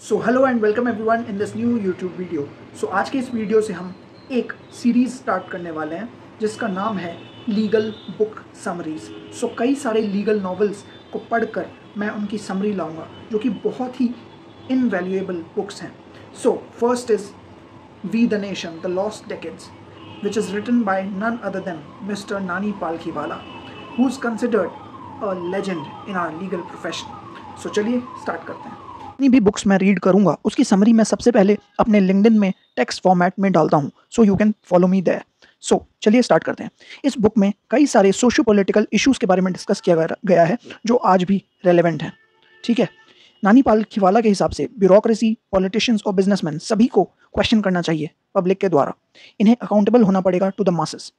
So hello and welcome everyone in this new YouTube video. So आज के इस video से हम एक सीरीज़ स्टार्ट करने वाले हैं जिसका नाम है लीगल बुक समरीज। सो कई सारे लीगल नॉवेल्स को पढ़कर मैं उनकी समरी लाऊंगा जो कि बहुत ही इनवैल्यूएबल बुक्स हैं। So first is we the nation the lost decades which is written by none other than Mr. Nani Palkhiwala, who is considered a legend in our legal profession. So चलिए start करते हैं। जितनी भी books मैं read करूँगा उसकी summary मैं सबसे पहले अपने लिंक्डइन में टेक्स्ट फॉर्मेट में डालता हूँ, so you can follow me there. So चलिए स्टार्ट करते हैं। इस बुक में कई सारे सोशियो पॉलिटिकल इश्यूज़ के बारे में डिस्कस किया गया है जो आज भी रेलेवेंट हैं। ठीक है, नानी पालखीवाला के हिसाब से ब्यूरोक्रेसी, पॉलिटिशियंस और बिजनेसमैन सभी को क्वेश्चन करना चाहिए पब्लिक के द्वारा। इन्हें अकाउंटेबल होना पड़ेगा टू द मासेस।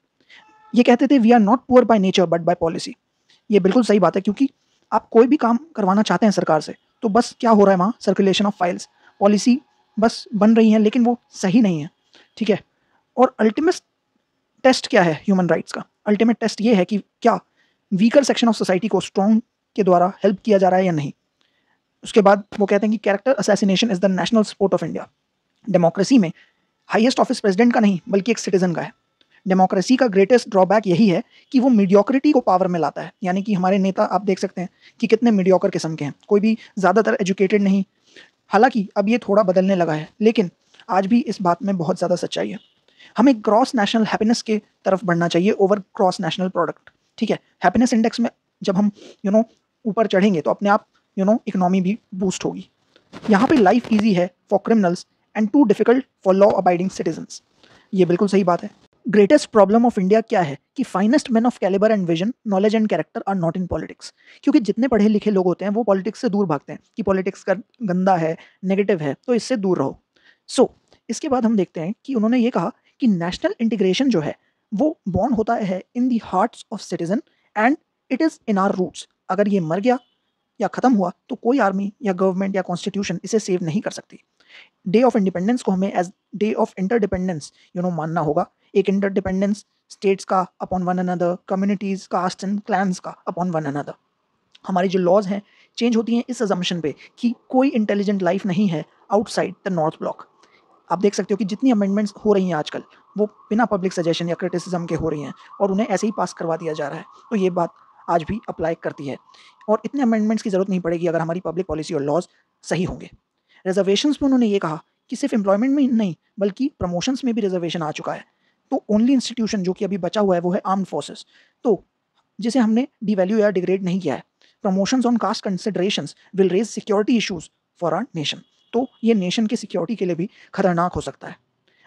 ये कहते थे we are not poor by nature but by policy. ये बिल्कुल सही बात है, क्योंकि आप कोई भी काम करवाना चाहते हैं सरकार से तो बस क्या हो रहा है वहाँ, सर्कुलेशन ऑफ फाइल्स, पॉलिसी बस बन रही है लेकिन वो सही नहीं है। ठीक है, और अल्टीमेट टेस्ट क्या है ह्यूमन राइट्स का? अल्टीमेट टेस्ट ये है कि क्या वीकर सेक्शन ऑफ सोसाइटी को स्ट्रॉन्ग के द्वारा हेल्प किया जा रहा है या नहीं। उसके बाद वो कहते हैं कि character assassination is the national sport of India. Democracy में हाईएस्ट ऑफिस प्रेसिडेंट का नहीं बल्कि एक सिटीजन का है। डेमोक्रेसी का ग्रेटेस्ट ड्रॉबैक यही है कि वो मीडियोक्रिटी को पावर में लाता है, यानी कि हमारे नेता आप देख सकते हैं कि कितने मीडियोकर किस्म के हैं, कोई भी ज़्यादातर एजुकेटेड नहीं। हालांकि अब ये थोड़ा बदलने लगा है, लेकिन आज भी इस बात में बहुत ज़्यादा सच्चाई है। हमें क्रॉस नेशनल हैप्पीनेस के तरफ बढ़ना चाहिए ओवर क्रॉस नेशनल प्रोडक्ट। ठीक है, हैप्पीनेस इंडेक्स में जब हम ऊपर चढ़ेंगे तो अपने आप इकोनॉमी भी बूस्ट होगी। यहाँ पे लाइफ ईजी है for criminals and too difficult for law abiding citizens. ये बिल्कुल सही बात है। ग्रेटेस्ट प्रॉब्लम ऑफ इंडिया क्या है कि finest man of calibre and vision, knowledge and character are not in politics. क्योंकि जितने पढ़े लिखे लोग होते हैं वो पॉलिटिक्स से दूर भागते हैं कि पॉलिटिक्स का गंदा है, नेगेटिव है, तो इससे दूर रहो। सो इसके बाद हम देखते हैं कि उन्होंने ये कहा कि नेशनल इंटीग्रेशन जो है वो बॉर्न होता है in the hearts of citizen and it is in our roots. अगर ये मर गया या ख़त्म हुआ तो कोई आर्मी या गवर्नमेंट या कॉन्स्टिट्यूशन इसे सेव नहीं कर सकती। डे ऑफ इंडिपेंडेंस को हमें एज डे ऑफ इंटरडिपेंडेंस मानना होगा। एक इंटरडिपेंडेंस स्टेट्स का upon one another, communities, caste and clans का अपॉन वन अनदर। हमारी जो लॉज हैं चेंज होती हैं इस अजम्पशन पे कि कोई इंटेलिजेंट लाइफ नहीं है आउटसाइड द नॉर्थ ब्लॉक। आप देख सकते हो कि जितनी अमेंडमेंट्स हो रही हैं आजकल वो बिना पब्लिक सजेशन या क्रिटिसिज्म के हो रही हैं और उन्हें ऐसे ही पास करवा दिया जा रहा है। तो ये बात आज भी अप्लाई करती है और इतने अमेंडमेंट्स की ज़रूरत नहीं पड़ेगी अगर हमारी पब्लिक पॉलिसी और लॉज सही होंगे। रिजर्वेशंस में उन्होंने ये कहा कि सिर्फ एम्प्लॉयमेंट में नहीं बल्कि प्रमोशंस में भी रिजर्वेशन आ चुका है। तो ओनली इंस्टीट्यूशन जो कि अभी बचा हुआ है वो है आर्म्ड फोर्सेस, तो जिसे हमने डिवैल्यू या डिग्रेड नहीं किया है। Promotions on caste considerations will raise security issues for our nation. तो ये नेशन की सिक्योरिटी के लिए भी खतरनाक हो सकता है।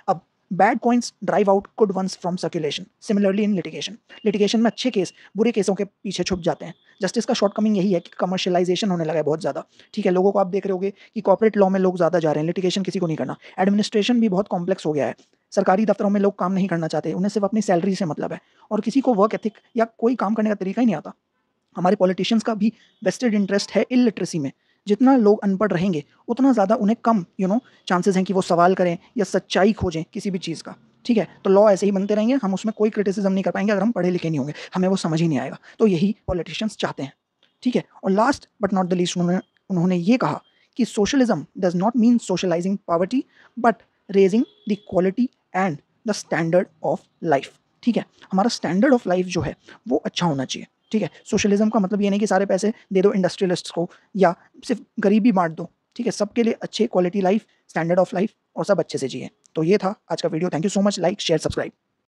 अब bad coins drive out good ones from circulation. Similarly in litigation में अच्छे केस बुरे केसों के पीछे छुप जाते हैं। जस्टिस का शॉर्टकमिंग यही है कि कमर्शियलाइजेशन होने लगा है बहुत ज़्यादा। ठीक है, लोगों को आप देख रहे होगे कि कॉर्पोरेट लॉ में लोग ज़्यादा जा रहे हैं, लिटिगेशन किसी को नहीं करना। एडमिनिस्ट्रेशन भी बहुत कॉम्प्लेक्स हो गया है। सरकारी दफ्तरों में लोग काम नहीं करना चाहते, उन्हें सिर्फ अपनी सैलरी से मतलब है और किसी को वर्क एथिक या कोई काम करने का तरीका ही नहीं आता। हमारे पॉलिटिशियंस का भी वेस्टेड इंटरेस्ट है इलिटरेसी में। जितना लोग अनपढ़ रहेंगे उतना ज़्यादा उन्हें कम चांसेस हैं कि वो सवाल करें या सच्चाई खोजें किसी भी चीज़ का। ठीक है, तो लॉ ऐसे ही बनते रहेंगे, हम उसमें कोई क्रिटिसिज्म नहीं कर पाएंगे अगर हम पढ़े लिखे नहीं होंगे, हमें वो समझ ही नहीं आएगा। तो यही पॉलिटिशियंस चाहते हैं। ठीक है, और last but not the least उन्होंने ये कहा कि socialism does not mean socialising poverty but raising the quality and the standard of life. ठीक है, हमारा स्टैंडर्ड ऑफ लाइफ जो है वो अच्छा होना चाहिए। ठीक है, सोशलिज्म का मतलब ये नहीं कि सारे पैसे दे दो इंडस्ट्रियलिस्ट्स को या सिर्फ गरीबी बांट दो। ठीक है, सबके लिए अच्छे quality life, standard of life और सब अच्छे से जिए। तो ये था आज का video. Thank you so much. Like, share, subscribe.